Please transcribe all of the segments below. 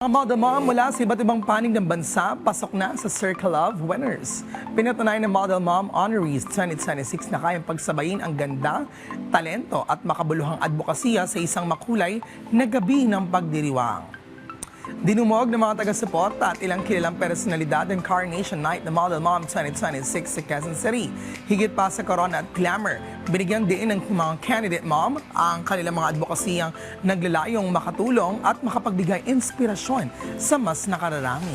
Mga model mom mula sa iba't ibang panig ng bansa, pasok na sa Circle of Winners. Pinatunay ng Model Mom Honorees 2026 na kayang pagsabayin ang ganda, talento at makabuluhang advokasya sa isang makulay na gabi ng pagdiriwang. Dinumog ng mga taga-suporta at ilang kilalang personalidad ng Coronation Night na Model Mom 2026 sa Quezon City. Higit pa sa corona at glamour, binigyan din ng mga candidate mom ang kanilang mga advokasiyang naglalayong makatulong at makapagbigay inspirasyon sa mas nakararami.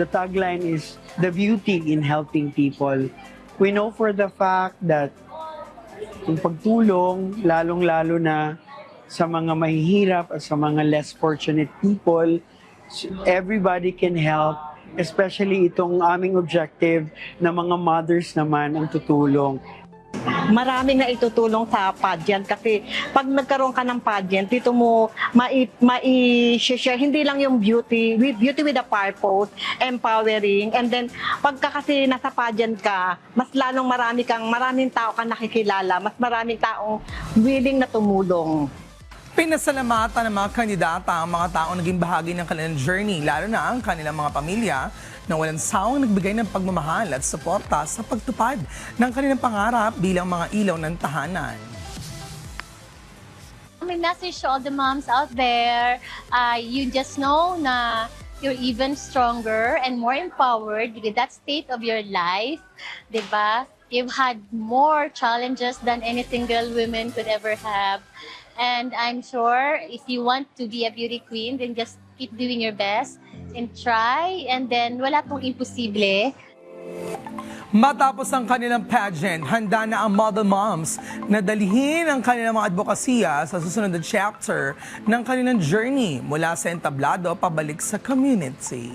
The tagline is the beauty in helping people. We know for the fact that yung pagtulong, lalong-lalo na sa mga mahihirap at sa mga less fortunate people, everybody can help, especially itong aming objective na mga mothers naman ang tutulong. Maraming na itutulong sa pageant kasi pag nagkaroon ka ng pageant, dito mo mai-share hindi lang yung beauty with a purpose, empowering, and then pagka kasi nasa pageant ka, mas lalong maraming tao kang nakikilala, mas maraming taong willing na tumulong. Pinasalamatan ng mga kandidata ang mga taong naging bahagi ng kanilang journey, lalo na ang kanilang mga pamilya na walang sawang nagbigay ng pagmamahal at suporta sa pagtupad ng kanilang pangarap bilang mga ilaw ng tahanan. My message to all the moms out there, you just know na you're even stronger and more empowered with that state of your life, di ba? You've had more challenges than any single woman could ever have. And I'm sure if you want to be a beauty queen, then just keep doing your best and try. And then wala pong imposible. Matapos ang kanilang pageant, handa na ang model moms na dalhin ang kanilang mga advokasya sa susunod na chapter ng kanilang journey mula sa entablado pabalik sa community.